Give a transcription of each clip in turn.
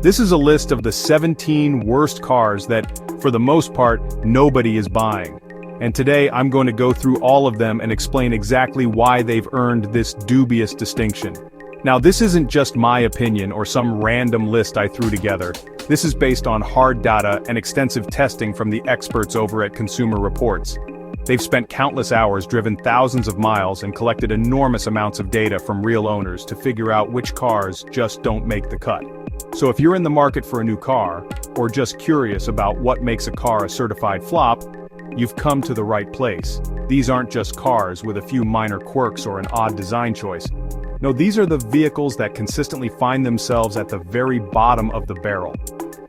This is a list of the 17 worst cars that, for the most part, nobody is buying. And today I'm going to go through all of them and explain exactly why they've earned this dubious distinction. Now, this isn't just my opinion or some random list I threw together. This is based on hard data and extensive testing from the experts over at Consumer Reports. They've spent countless hours, driven thousands of miles, and collected enormous amounts of data from real owners to figure out which cars just don't make the cut. So if you're in the market for a new car, or just curious about what makes a car a certified flop, you've come to the right place. These aren't just cars with a few minor quirks or an odd design choice. No, these are the vehicles that consistently find themselves at the very bottom of the barrel.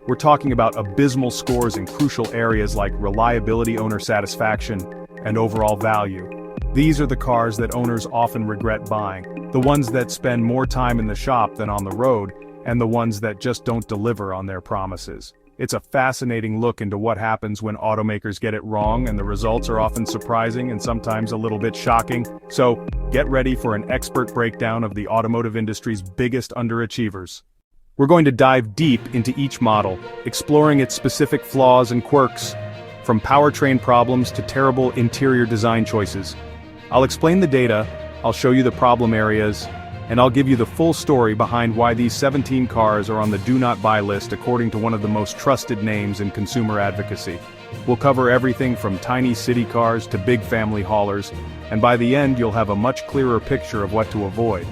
We're talking about abysmal scores in crucial areas like reliability, owner satisfaction, and overall value. These are the cars that owners often regret buying, the ones that spend more time in the shop than on the road, and the ones that just don't deliver on their promises. It's a fascinating look into what happens when automakers get it wrong, and the results are often surprising and sometimes a little bit shocking. So, get ready for an expert breakdown of the automotive industry's biggest underachievers. We're going to dive deep into each model, exploring its specific flaws and quirks, from powertrain problems to terrible interior design choices. I'll explain the data, I'll show you the problem areas, and I'll give you the full story behind why these 17 cars are on the do not buy list according to one of the most trusted names in consumer advocacy. We'll cover everything from tiny city cars to big family haulers, and by the end you'll have a much clearer picture of what to avoid.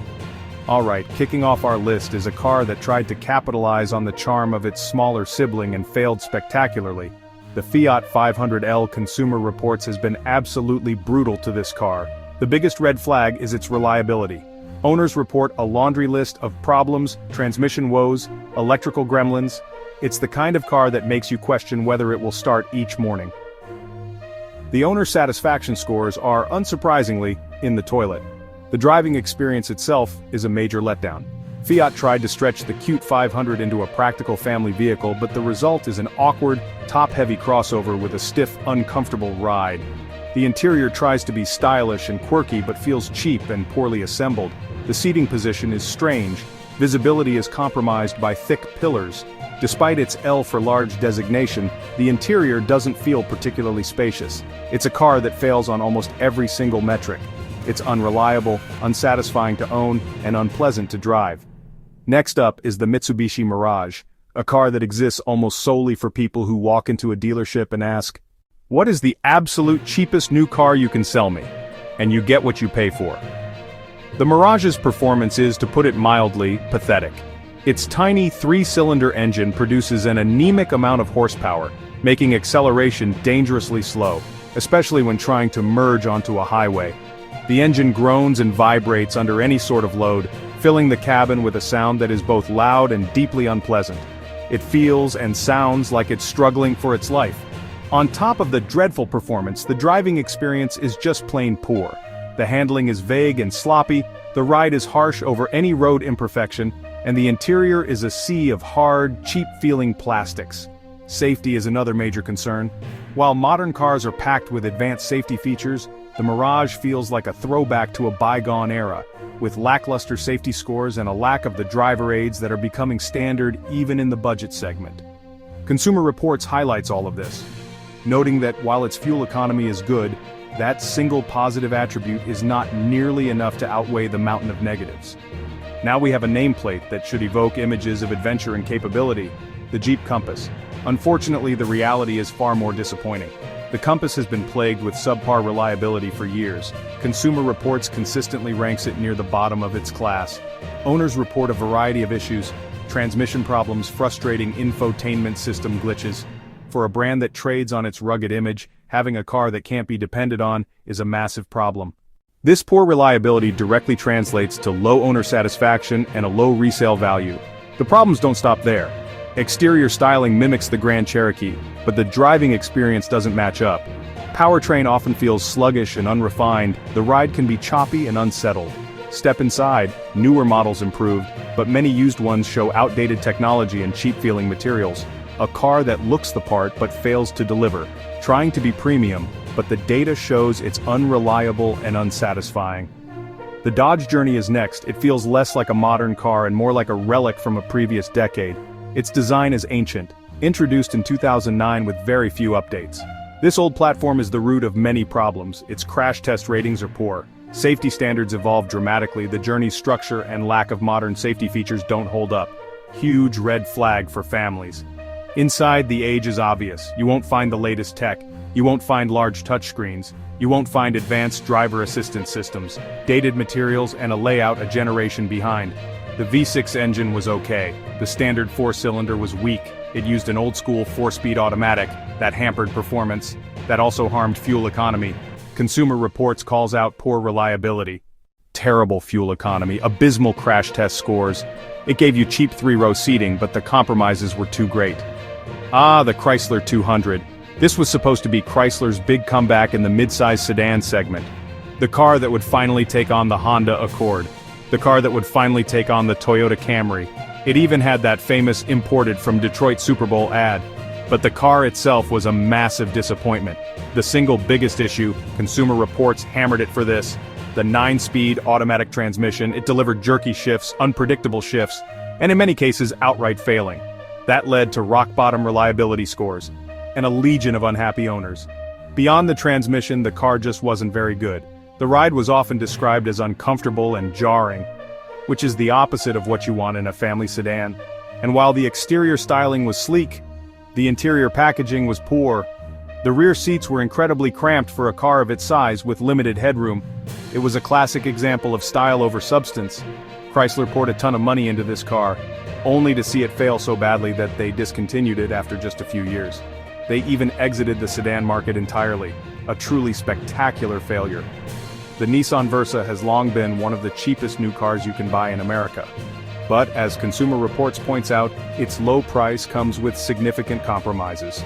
Alright, kicking off our list is a car that tried to capitalize on the charm of its smaller sibling and failed spectacularly. The Fiat 500L. Consumer Reports has been absolutely brutal to this car. The biggest red flag is its reliability. Owners report a laundry list of problems, transmission woes, electrical gremlins. It's the kind of car that makes you question whether it will start each morning. The owner satisfaction scores are, unsurprisingly, in the toilet. The driving experience itself is a major letdown. Fiat tried to stretch the cute 500 into a practical family vehicle, but the result is an awkward, top-heavy crossover with a stiff, uncomfortable ride. The interior tries to be stylish and quirky but feels cheap and poorly assembled. The seating position is strange. Visibility is compromised by thick pillars. Despite its L for large designation, the interior doesn't feel particularly spacious. It's a car that fails on almost every single metric. It's unreliable, unsatisfying to own, and unpleasant to drive. Next up is the Mitsubishi Mirage, a car that exists almost solely for people who walk into a dealership and ask, "What is the absolute cheapest new car you can sell me?" And you get what you pay for. The Mirage's performance is, to put it mildly, pathetic. Its tiny 3-cylinder engine produces an anemic amount of horsepower, making acceleration dangerously slow, especially when trying to merge onto a highway. The engine groans and vibrates under any sort of load, filling the cabin with a sound that is both loud and deeply unpleasant. It feels and sounds like it's struggling for its life. On top of the dreadful performance, the driving experience is just plain poor. The handling is vague and sloppy, the ride is harsh over any road imperfection, and the interior is a sea of hard, cheap-feeling plastics. Safety is another major concern. While modern cars are packed with advanced safety features, the Mirage feels like a throwback to a bygone era, with lackluster safety scores and a lack of the driver aids that are becoming standard even in the budget segment. Consumer Reports highlights all of this, noting that while its fuel economy is good, that single positive attribute is not nearly enough to outweigh the mountain of negatives. Now we have a nameplate that should evoke images of adventure and capability, the Jeep Compass. Unfortunately, the reality is far more disappointing. The Compass has been plagued with subpar reliability for years. Consumer Reports consistently ranks it near the bottom of its class. Owners report a variety of issues: transmission problems, frustrating infotainment system glitches. For a brand that trades on its rugged image, having a car that can't be depended on is a massive problem. This poor reliability directly translates to low owner satisfaction and a low resale value. The problems don't stop there. Exterior styling mimics the Grand Cherokee, but the driving experience doesn't match up. Powertrain often feels sluggish and unrefined, the ride can be choppy and unsettled. Step inside, newer models improved, but many used ones show outdated technology and cheap-feeling materials. A car that looks the part but fails to deliver, trying to be premium, but the data shows it's unreliable and unsatisfying. The Dodge Journey is next. It feels less like a modern car and more like a relic from a previous decade. Its design is ancient, introduced in 2009 with very few updates. This old platform is the root of many problems. Its crash test ratings are poor. Safety standards evolved dramatically, the journey's structure and lack of modern safety features don't hold up. Huge red flag for families. Inside, the age is obvious. You won't find the latest tech. You won't find large touchscreens. You won't find advanced driver assistance systems, dated materials, and a layout a generation behind. The V6 engine was okay. The standard 4-cylinder was weak. It used an old-school 4-speed automatic that hampered performance, that also harmed fuel economy. Consumer Reports calls out poor reliability. Terrible fuel economy, abysmal crash test scores. It gave you cheap 3-row seating, but the compromises were too great. The Chrysler 200. This was supposed to be Chrysler's big comeback in the mid-size sedan segment. The car that would finally take on the Honda Accord. The car that would finally take on the Toyota Camry. It even had that famous imported from Detroit Super Bowl ad. But the car itself was a massive disappointment. The single biggest issue, Consumer Reports hammered it for this, the 9-speed automatic transmission. It delivered jerky shifts, unpredictable shifts, and in many cases outright failing. That led to rock-bottom reliability scores, and a legion of unhappy owners. Beyond the transmission, the car just wasn't very good. The ride was often described as uncomfortable and jarring, which is the opposite of what you want in a family sedan. And while the exterior styling was sleek, the interior packaging was poor. The rear seats were incredibly cramped for a car of its size with limited headroom. It was a classic example of style over substance. Chrysler poured a ton of money into this car, only to see it fail so badly that they discontinued it after just a few years. They even exited the sedan market entirely, a truly spectacular failure. The Nissan Versa has long been one of the cheapest new cars you can buy in America. But, as Consumer Reports points out, its low price comes with significant compromises.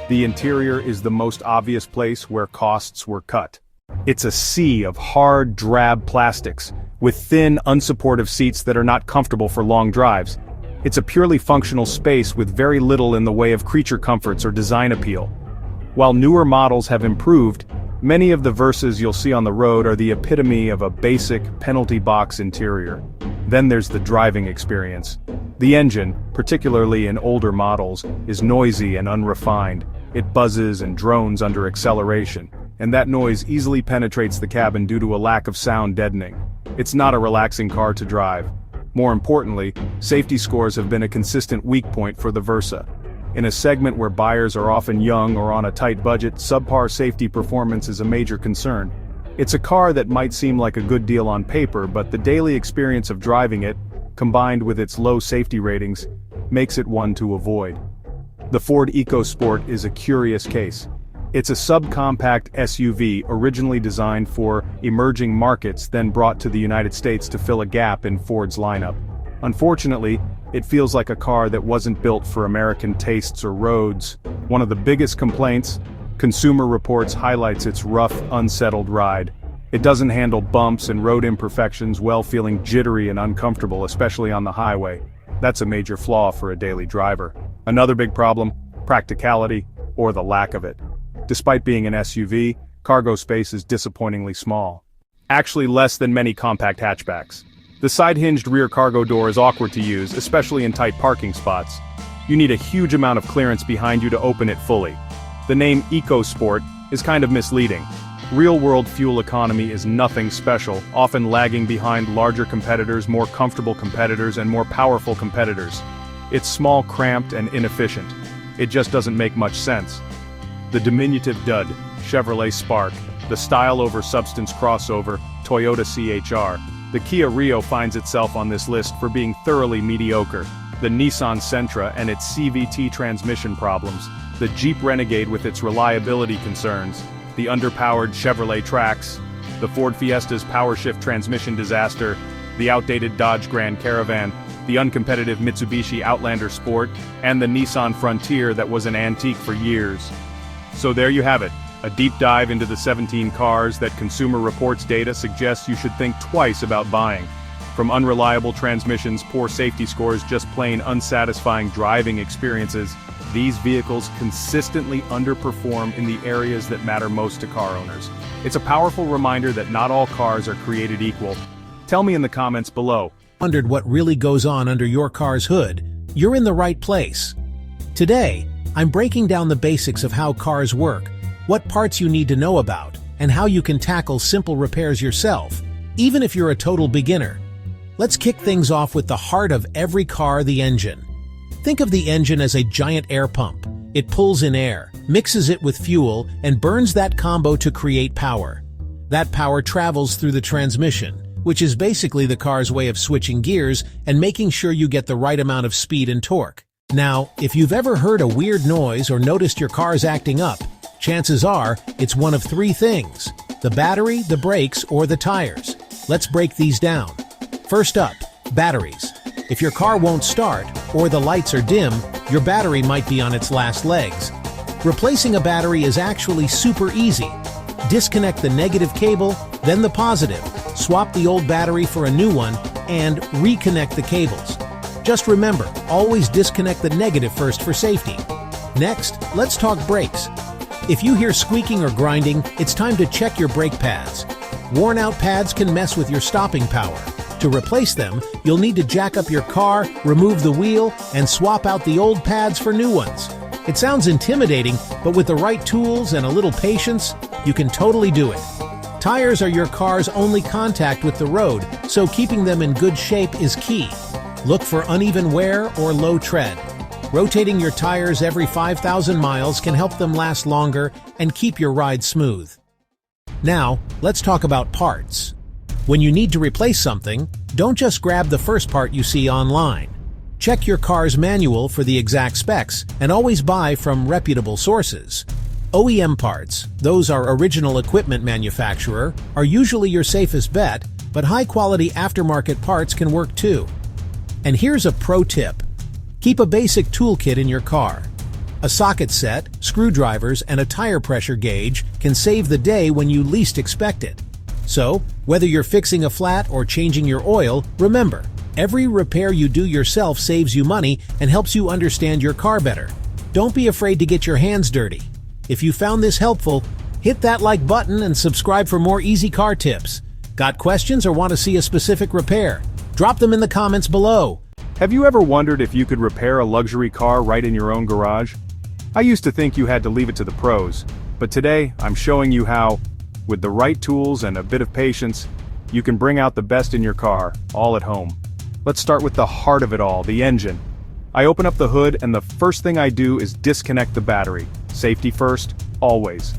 The interior is the most obvious place where costs were cut. It's a sea of hard, drab plastics, with thin, unsupportive seats that are not comfortable for long drives. It's a purely functional space with very little in the way of creature comforts or design appeal. While newer models have improved, many of the Versas you'll see on the road are the epitome of a basic, penalty box interior. Then there's the driving experience. The engine, particularly in older models, is noisy and unrefined. It buzzes and drones under acceleration, and that noise easily penetrates the cabin due to a lack of sound deadening. It's not a relaxing car to drive. More importantly, safety scores have been a consistent weak point for the Versa. In a segment where buyers are often young or on a tight budget, subpar safety performance is a major concern. It's a car that might seem like a good deal on paper, but the daily experience of driving it, combined with its low safety ratings, makes it one to avoid. The Ford EcoSport is a curious case. It's a subcompact SUV originally designed for emerging markets, then brought to the United States to fill a gap in Ford's lineup. Unfortunately, it feels like a car that wasn't built for American tastes or roads. One of the biggest complaints, Consumer Reports highlights its rough, unsettled ride. It doesn't handle bumps and road imperfections well, feeling jittery and uncomfortable, especially on the highway. That's a major flaw for a daily driver. Another big problem, practicality, or the lack of it. Despite being an SUV, cargo space is disappointingly small. Actually less than many compact hatchbacks. The side-hinged rear cargo door is awkward to use, especially in tight parking spots. You need a huge amount of clearance behind you to open it fully. The name EcoSport is kind of misleading. Real-world fuel economy is nothing special, often lagging behind larger competitors, more comfortable competitors, and more powerful competitors. It's small, cramped, and inefficient. It just doesn't make much sense. The diminutive dud, Chevrolet Spark, the style over substance crossover, Toyota CHR. The Kia Rio finds itself on this list for being thoroughly mediocre. The Nissan Sentra and its CVT transmission problems, the Jeep Renegade with its reliability concerns, the underpowered Chevrolet Trax, the Ford Fiesta's powershift transmission disaster, the outdated Dodge Grand Caravan, the uncompetitive Mitsubishi Outlander Sport, and the Nissan Frontier that was an antique for years. So there you have it, a deep dive into the 17 cars that Consumer Reports data suggests you should think twice about buying. From unreliable transmissions, poor safety scores, just plain unsatisfying driving experiences, these vehicles consistently underperform in the areas that matter most to car owners. It's a powerful reminder that not all cars are created equal. Tell me in the comments below. Wondered what really goes on under your car's hood? You're in the right place. Today, I'm breaking down the basics of how cars work, what parts you need to know about, and how you can tackle simple repairs yourself, even if you're a total beginner. Let's kick things off with the heart of every car, the engine. Think of the engine as a giant air pump. It pulls in air, mixes it with fuel, and burns that combo to create power. That power travels through the transmission, which is basically the car's way of switching gears and making sure you get the right amount of speed and torque. Now, if you've ever heard a weird noise or noticed your car's acting up, chances are it's one of three things: the battery, the brakes, or the tires. Let's break these down. First up, batteries. If your car won't start, or the lights are dim, your battery might be on its last legs. Replacing a battery is actually super easy. Disconnect the negative cable, then the positive. Swap the old battery for a new one, and reconnect the cables. Just remember, always disconnect the negative first for safety. Next, let's talk brakes. If you hear squeaking or grinding, it's time to check your brake pads. Worn-out pads can mess with your stopping power. To replace them, you'll need to jack up your car, remove the wheel, and swap out the old pads for new ones. It sounds intimidating, but with the right tools and a little patience, you can totally do it. Tires are your car's only contact with the road, so keeping them in good shape is key. Look for uneven wear or low tread. Rotating your tires every 5,000 miles can help them last longer and keep your ride smooth. Now, let's talk about parts. When you need to replace something, don't just grab the first part you see online. Check your car's manual for the exact specs and always buy from reputable sources. OEM parts, those are original equipment manufacturer, are usually your safest bet, but high-quality aftermarket parts can work too. And here's a pro tip. Keep a basic toolkit in your car. A socket set, screwdrivers, and a tire pressure gauge can save the day when you least expect it. So, whether you're fixing a flat or changing your oil, remember, every repair you do yourself saves you money and helps you understand your car better. Don't be afraid to get your hands dirty. If you found this helpful, hit that like button and subscribe for more easy car tips. Got questions or want to see a specific repair? Drop them in the comments below. Have you ever wondered if you could repair a luxury car right in your own garage? I used to think you had to leave it to the pros, but today I'm showing you how, with the right tools and a bit of patience, you can bring out the best in your car, all at home. Let's start with the heart of it all, the engine. I open up the hood and the first thing I do is disconnect the battery. Safety first, always.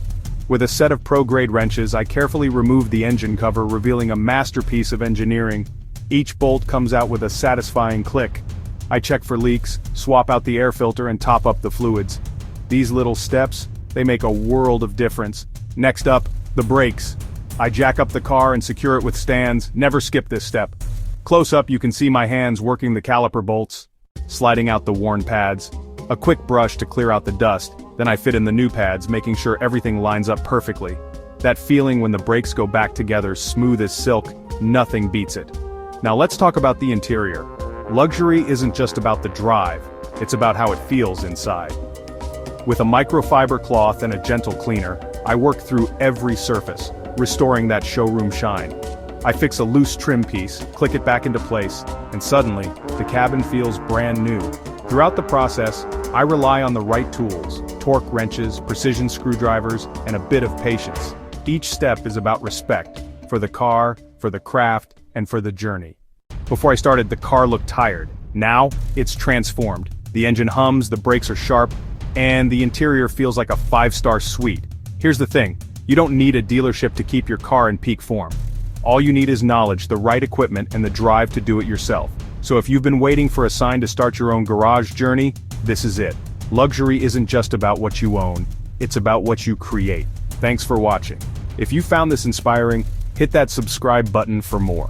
With a set of pro-grade wrenches, I carefully remove the engine cover, revealing a masterpiece of engineering. Each bolt comes out with a satisfying click. I check for leaks, swap out the air filter, and top up the fluids. These little steps, they make a world of difference. Next up, the brakes. I jack up the car and secure it with stands, never skip this step. Close up you can see my hands working the caliper bolts, sliding out the worn pads. A quick brush to clear out the dust, then I fit in the new pads, making sure everything lines up perfectly. That feeling when the brakes go back together smooth as silk, nothing beats it. Now let's talk about the interior. Luxury isn't just about the drive, it's about how it feels inside. With a microfiber cloth and a gentle cleaner, I work through every surface, restoring that showroom shine. I fix a loose trim piece, click it back into place, and suddenly, the cabin feels brand new. Throughout the process, I rely on the right tools, torque wrenches, precision screwdrivers, and a bit of patience. Each step is about respect, for the car, for the craft, and for the journey. Before I started, the car looked tired. Now, it's transformed. The engine hums, the brakes are sharp, and the interior feels like a 5-star suite. Here's the thing, you don't need a dealership to keep your car in peak form. All you need is knowledge, the right equipment, and the drive to do it yourself. So if you've been waiting for a sign to start your own garage journey, this is it. Luxury isn't just about what you own, it's about what you create. Thanks for watching. If you found this inspiring, hit that subscribe button for more.